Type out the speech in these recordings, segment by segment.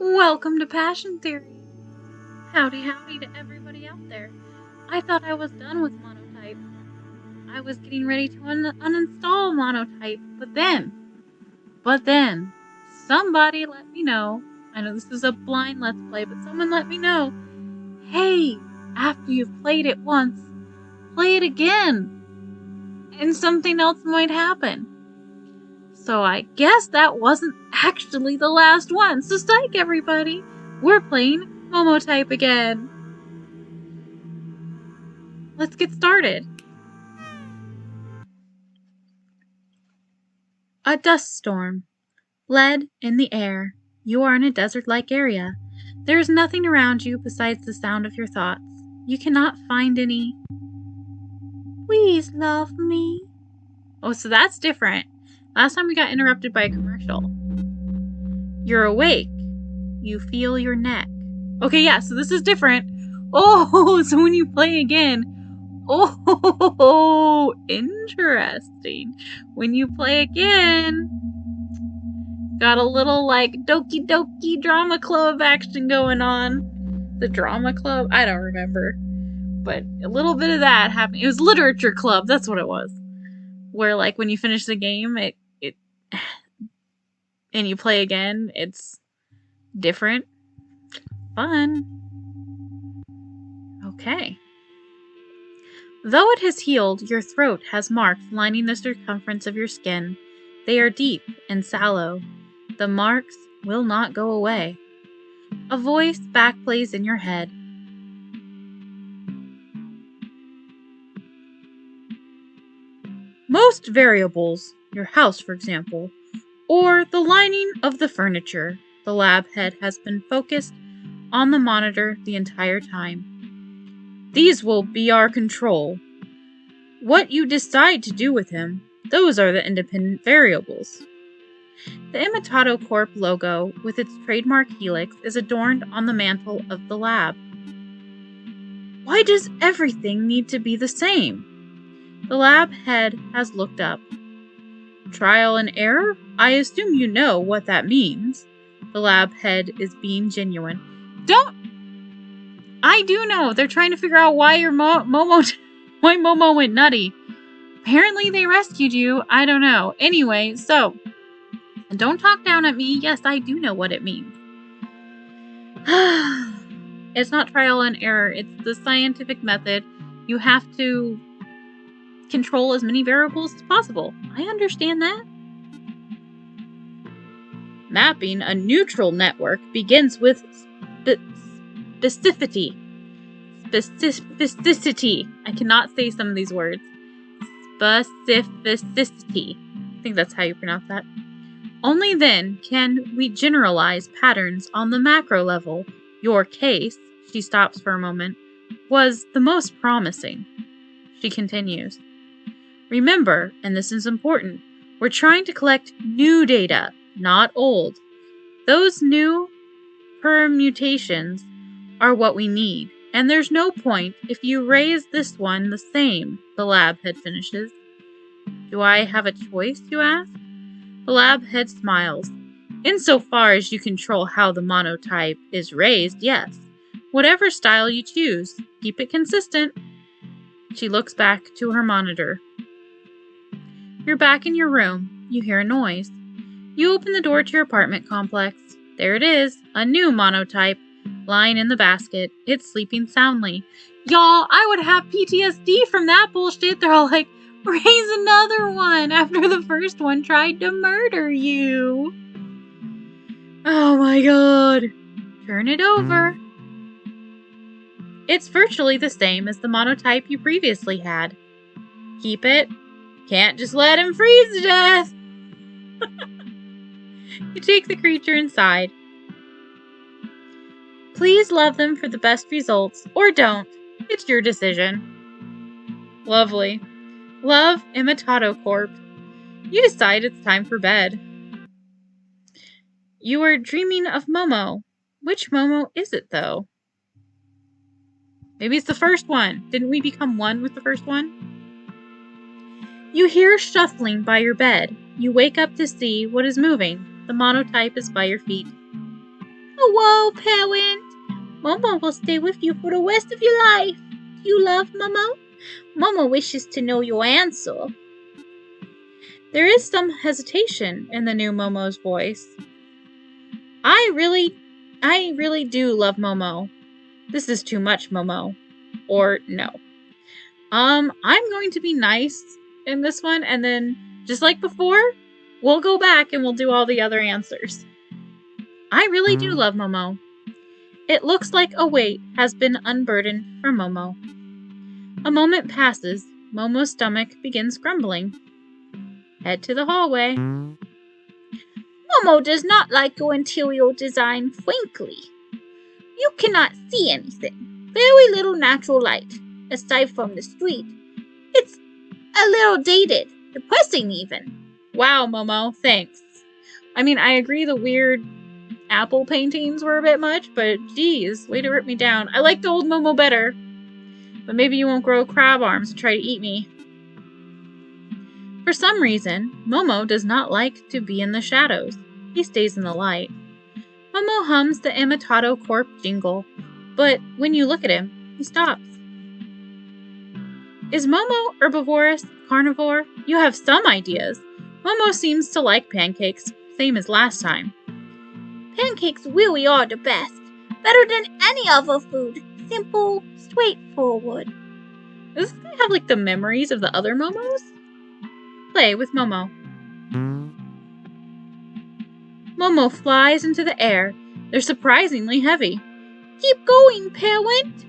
Welcome to Passion Theory. Howdy to everybody out there. I thought I was done with Momotype. I was getting ready to uninstall Momotype, but then, somebody let me know. I know this is a blind Let's Play, but someone let me know. Hey, after you've played it once, play it again, and something else might happen. So I guess that wasn't actually the last one. So psych, everybody. We're playing Momotype again. Let's get started. A dust storm. Lead in the air. You are in a desert-like area. There is nothing around you besides the sound of your thoughts. You cannot find any. Please love me. Oh, so that's different. Last time we got interrupted by a commercial. You're awake. You feel your neck. Okay, yeah, so this is different. Oh, so when you play again. Oh, interesting. When you play again, got a little like Doki Doki Drama Club action going on. The Drama Club? I don't remember. But a little bit of that happened. It was Literature Club, that's what it was. Where like when you finish the game, it and you play again, it's different. Fun. Okay. Though it has healed, your throat has marks lining the circumference of your skin. They are deep and sallow. The marks will not go away. A voice backplays in your head. Most variables, your house for example, or the lining of the furniture, the lab head has been focused on the monitor the entire time. These will be our control. What you decide to do with him, those are the independent variables. The Imitato Corp logo, with its trademark helix, is adorned on the mantle of the lab. Why does everything need to be the same? The lab head has looked up. Trial and error? I assume you know what that means. The lab head is being genuine. I do know. They're trying to figure out why your why Momo went nutty. Apparently they rescued you. I don't know. Anyway, so don't talk down at me. Yes, I do know what it means. It's not trial and error. It's the scientific method. You have to control as many variables as possible. I understand that. Mapping a neutral network begins with specificity. Specificity. I cannot say some of these words. Specificity. I think that's how you pronounce that. Only then can we generalize patterns on the macro level. Your case, she stops for a moment, was the most promising. She continues. Remember, and this is important, we're trying to collect new data, not old. Those new permutations are what we need, and there's no point if you raise this one the same, the lab head finishes. Do I have a choice, you ask? The lab head smiles. Insofar as you control how the monotype is raised, yes. Whatever style you choose, keep it consistent. She looks back to her monitor. You're back in your room. You hear a noise. You open the door to your apartment complex. There it is, a new monotype, lying in the basket. It's sleeping soundly. Y'all, I would have PTSD from that bullshit. They're all like, raise another one after the first one tried to murder you. Oh my god. Turn it over. It's virtually the same as the monotype you previously had. Keep it. Can't just let him freeze to death. You take the creature inside. Please love them for the best results, or don't. It's your decision. Lovely. Love, Imitato Corp. You decide it's time for bed. You are dreaming of Momo. Which Momo is it, though? Maybe it's the first one. Didn't we become one with the first one? You hear shuffling by your bed. You wake up to see what is moving. The monotype is by your feet. Hello, parent. Momo will stay with you for the rest of your life. Do you love Momo? Momo wishes to know your answer. There is some hesitation in the new Momo's voice. I really do love Momo. This is too much, Momo. Or no. I'm going to be nice in this one, and then, just like before, we'll go back and we'll do all the other answers. I really do love Momo. It looks like a weight has been unburdened for Momo. A moment passes. Momo's stomach begins grumbling. Head to the hallway. Momo does not like your interior design, frankly. You cannot see anything. Very little natural light, aside from the street. It's a little dated, depressing even. Wow, Momo, thanks. I mean, I agree the weird apple paintings were a bit much, but geez, way to rip me down. I like the old Momo better. But maybe you won't grow crab arms and try to eat me. For some reason, Momo does not like to be in the shadows. He stays in the light. Momo hums the Imitato Corp jingle, but when you look at him, he stops. Is Momo herbivorous, carnivore? You have some ideas. Momo seems to like pancakes, same as last time. Pancakes really are the best. Better than any other food. Simple, straightforward. Does this guy have like the memories of the other Momos? Play with Momo. Momo flies into the air. They're surprisingly heavy. Keep going, parent!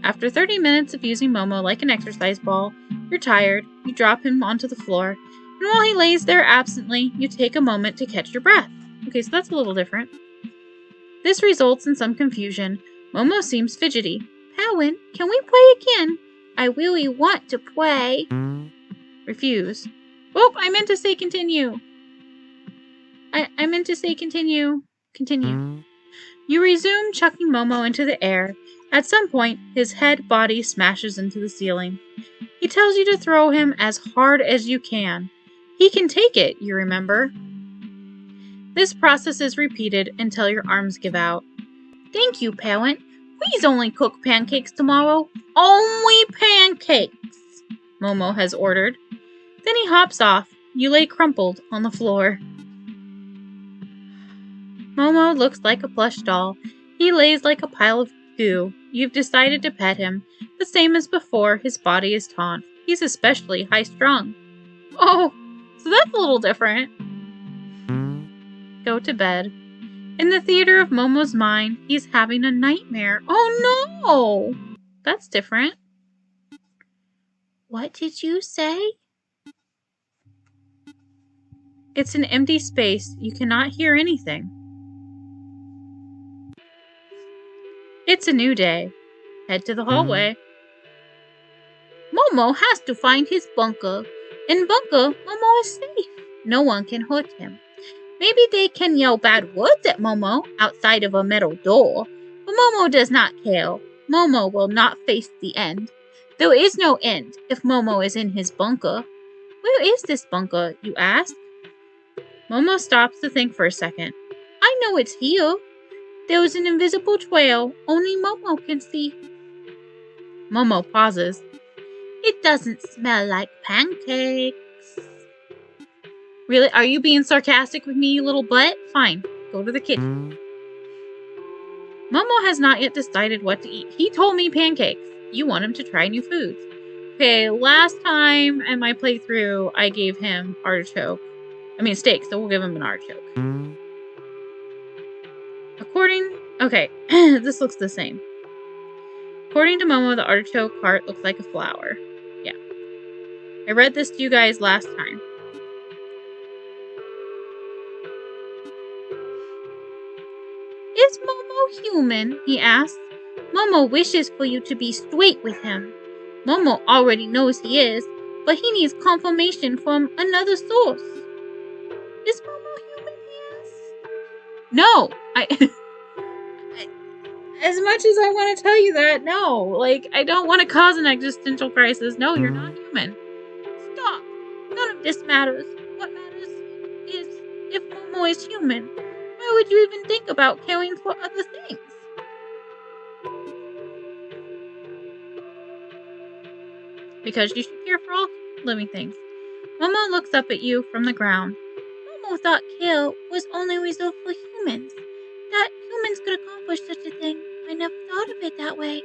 After 30 minutes of using Momo like an exercise ball, you're tired, you drop him onto the floor, and while he lays there absently, you take a moment to catch your breath. Okay, so that's a little different. This results in some confusion. Momo seems fidgety. Parent, can we play again? I really want to play. Refuse. Oh, I meant to say continue. I meant to say continue. Continue. You resume chucking Momo into the air. At some point, his head body smashes into the ceiling. He tells you to throw him as hard as you can. He can take it, you remember. This process is repeated until your arms give out. Thank you, parent. Please only cook pancakes tomorrow. Only pancakes, Momo has ordered. Then he hops off. You lay crumpled on the floor. Momo looks like a plush doll. He lays like a pile of goo. You've decided to pet him. The same as before, his body is taut. He's especially high-strung. Oh, so that's a little different. Go to bed. In the theater of Momo's mind, he's having a nightmare. Oh no! That's different. What did you say? It's an empty space. You cannot hear anything. It's a new day. Head to the hallway. Momo has to find his bunker. In bunker, Momo is safe. No one can hurt him. Maybe they can yell bad words at Momo outside of a metal door, but Momo does not care. Momo will not face the end. There is no end if Momo is in his bunker. Where is this bunker, you ask? Momo stops to think for a second. I know it's here. There is an invisible trail only Momo can see. Momo pauses. It doesn't smell like pancakes. Really? Are you being sarcastic with me, you little butt? Fine. Go to the kitchen. Momo has not yet decided what to eat. He told me pancakes. You want him to try new foods. Okay, last time in my playthrough, I gave him steak, so we'll give him an artichoke. Okay, this looks the same. According to Momo, the artichoke heart looks like a flower. Yeah. I read this to you guys last time. Is Momo human? He asks. Momo wishes for you to be straight with him. Momo already knows he is, but he needs confirmation from another source. Is Momo human? He asks. No, as much as I want to tell you that, no. Like, I don't want to cause an existential crisis. No, you're not human. Stop. None of this matters. What matters is if Momo is human. My Why would you even think about caring for other things? Because you should care for all living things. Momo looks up at you from the ground. Momo thought care was only reserved for humans. That humans could accomplish such a thing. I never thought of it that way.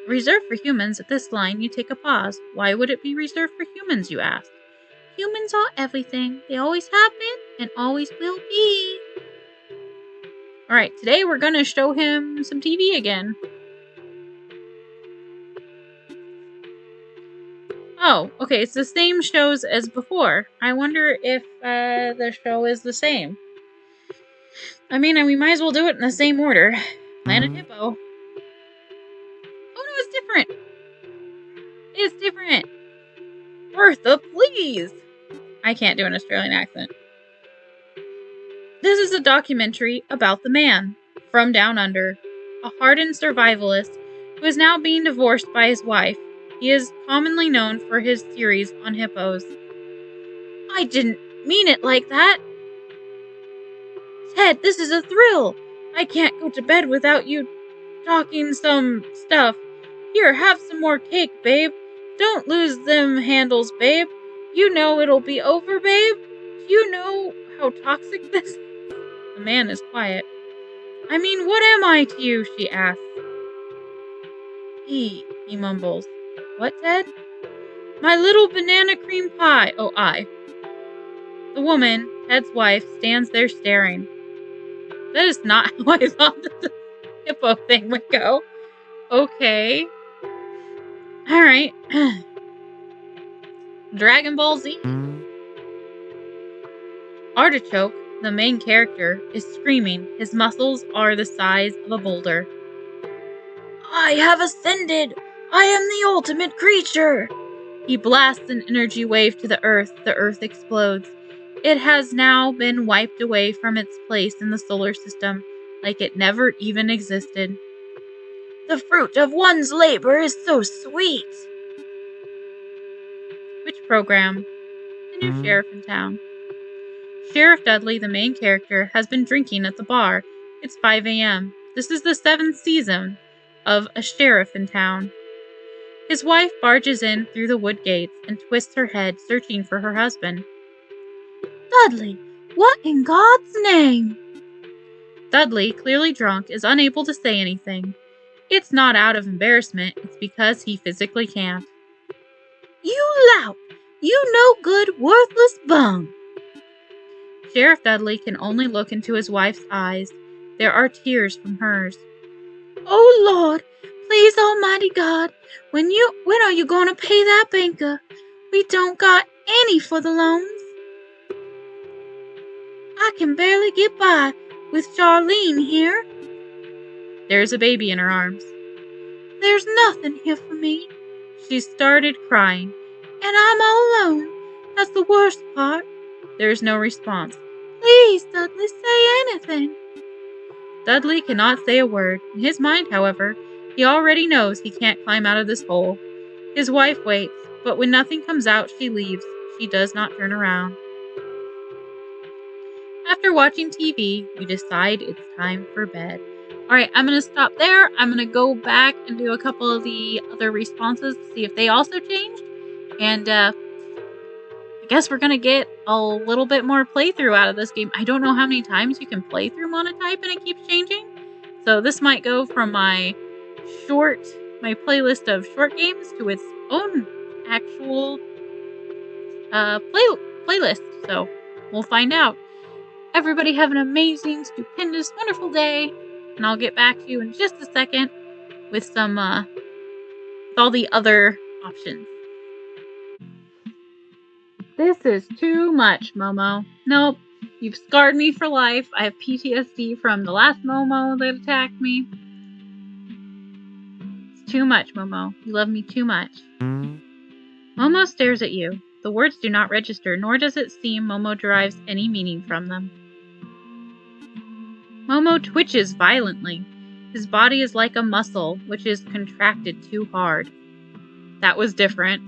Reserved for humans, at this line you take a pause. Why would it be reserved for humans, you ask? Humans are everything. They always have been and always will be. Alright, today we're gonna show him some TV again. Oh, okay, it's the same shows as before. I wonder if the show is the same. I mean, we might as well do it in the same order. Planet Hippo. Oh no, it's different! It's different! Bertha, please! I can't do an Australian accent. This is a documentary about the man from Down Under, a hardened survivalist who is now being divorced by his wife. He is commonly known for his series on hippos. I didn't mean it like that. Ted, this is a thrill. I can't go to bed without you talking some stuff. Here, have some more cake, babe. Don't lose them handles, babe. You know it'll be over, babe. Do you know how toxic this is? The man is quiet. I mean, what am I to you? She asks. He mumbles. What, Ted? My little banana cream pie. Oh, I. The woman, Ted's wife, stands there staring. That is not how I thought that the hippo thing would go. Okay. Alright. Dragon Ball Z. Artichoke, the main character, is screaming. His muscles are the size of a boulder. I have ascended! I am the ultimate creature! He blasts an energy wave to the earth. The earth explodes. It has now been wiped away from its place in the solar system, like it never even existed. The fruit of one's labor is so sweet! Which program? The new sheriff in town. Sheriff Dudley, the main character, has been drinking at the bar. It's 5 a.m. This is the 7th season of A Sheriff in Town. His wife barges in through the wood gates and twists her head, searching for her husband. Dudley, what in God's name? Dudley, clearly drunk, is unable to say anything. It's not out of embarrassment, it's because he physically can't. You lout! You no good, worthless bum! Sheriff Dudley can only look into his wife's eyes. There are tears from hers. Oh Lord, please Almighty God, when are you gonna pay that banker? We don't got any for the loans. I can barely get by with Charlene here. There's a baby in her arms. There's nothing here for me. She started crying. And I'm all alone. That's the worst part. There's no response. Please, Dudley, say anything. Dudley cannot say a word. In his mind, however, he already knows he can't climb out of this hole. His wife waits, but when nothing comes out, she leaves. She does not turn around. After watching TV, you decide it's time for bed. Alright, I'm going to stop there. I'm going to go back and do a couple of the other responses to see if they also changed. And I guess we're going to get a little bit more playthrough out of this game. I don't know how many times you can play through Momotype and it keeps changing. So this might go from my playlist of short games to its own actual playlist. So we'll find out. Everybody have an amazing, stupendous, wonderful day. And I'll get back to you in just a second with some, with all the other options. This is too much, Momo. Nope. You've scarred me for life. I have PTSD from the last Momo that attacked me. It's too much, Momo. You love me too much. Momo stares at you. The words do not register, nor does it seem Momo derives any meaning from them. Momo twitches violently. His body is like a muscle, which is contracted too hard. That was different.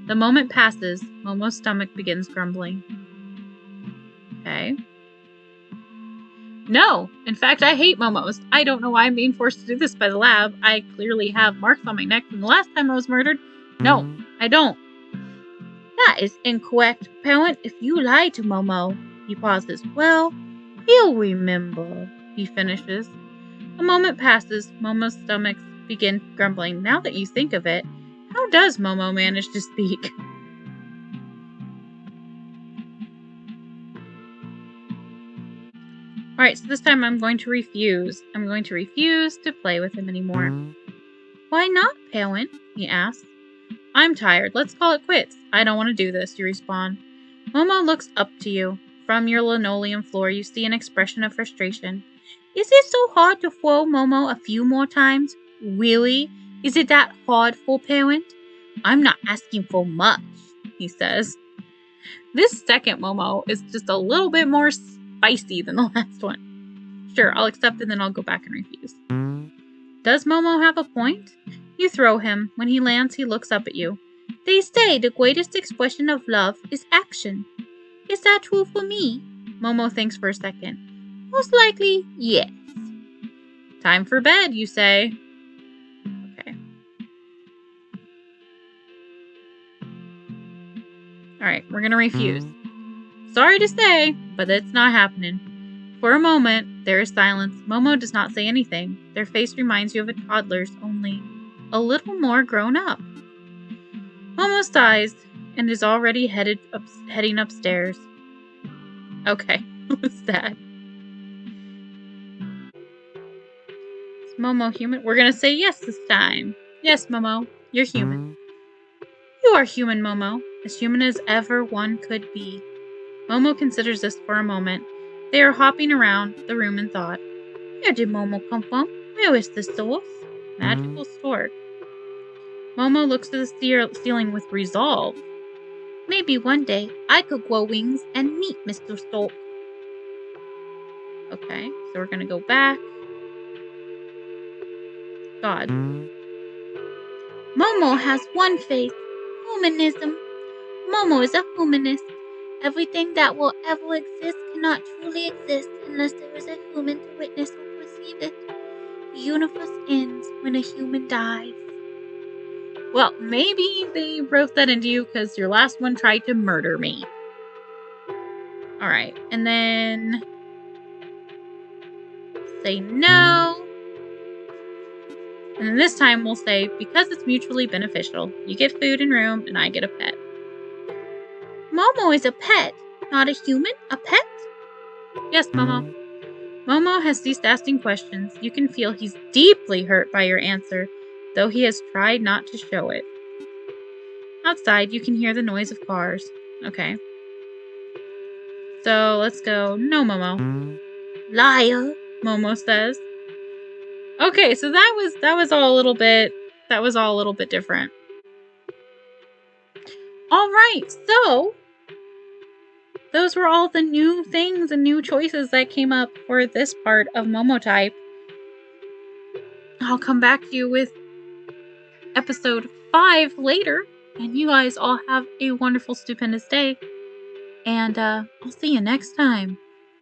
The moment passes. Momo's stomach begins grumbling. Okay. No! In fact, I hate Momos. I don't know why I'm being forced to do this by the lab. I clearly have marks on my neck from the last time I was murdered. No, I don't. That is incorrect, parent. If you lie to Momo, he pauses. Well, he'll remember, he finishes. A moment passes. Momo's stomach begins grumbling. Now that you think of it, how does Momo manage to speak? Alright, so this time I'm going to refuse. I'm going to refuse to play with him anymore. Why not, parent? He asks. I'm tired. Let's call it quits. I don't want to do this, you respond. Momo looks up to you. From your linoleum floor, you see an expression of frustration. Is it so hard to throw Momo a few more times? Really? Is it that hard for parent? I'm not asking for much, he says. This second Momo is just a little bit more spicy than the last one. Sure, I'll accept and then I'll go back and refuse. Does Momo have a point? You throw him. When he lands, he looks up at you. They say the greatest expression of love is action. Is that true for me? Momo thinks for a second. Most likely, yes. Time for bed, you say. Okay. Alright, we're gonna refuse. Sorry to say, but it's not happening. For a moment, there is silence. Momo does not say anything. Their face reminds you of a toddler's, only a little more grown up. Momo sighs and is already heading upstairs. Okay, what's that? Is Momo human? We're gonna say yes this time. Yes, Momo, you're human. You are human, Momo. As human as ever one could be. Momo considers this for a moment. They are hopping around the room in thought. Where did Momo come from? Where is the source? Magical stork. Momo looks to the ceiling with resolve. Maybe one day I could grow wings and meet Mr. Stork. Okay, so we're gonna go back. God. Momo has one faith. Humanism. Momo is a humanist. Everything that will ever exist cannot truly exist unless there is a human to witness or perceive it. The universe ends when a human dies. Well, maybe they wrote that into you because your last one tried to murder me. Alright, and then say no. And then this time we'll say, because it's mutually beneficial. You get food and room, and I get a pet. Momo is a pet, not a human. A pet? Yes, Momo. Momo has ceased asking questions. You can feel he's deeply hurt by your answer, though he has tried not to show it. Outside, you can hear the noise of cars. Okay. So let's go. No, Momo. Liar, Momo says. Okay, so that was all a little bit different. All right, so those were all the new things and new choices that came up for this part of Momotype. I'll come back to you with episode 5 later, and you guys all have a wonderful, stupendous day. And I'll see you next time.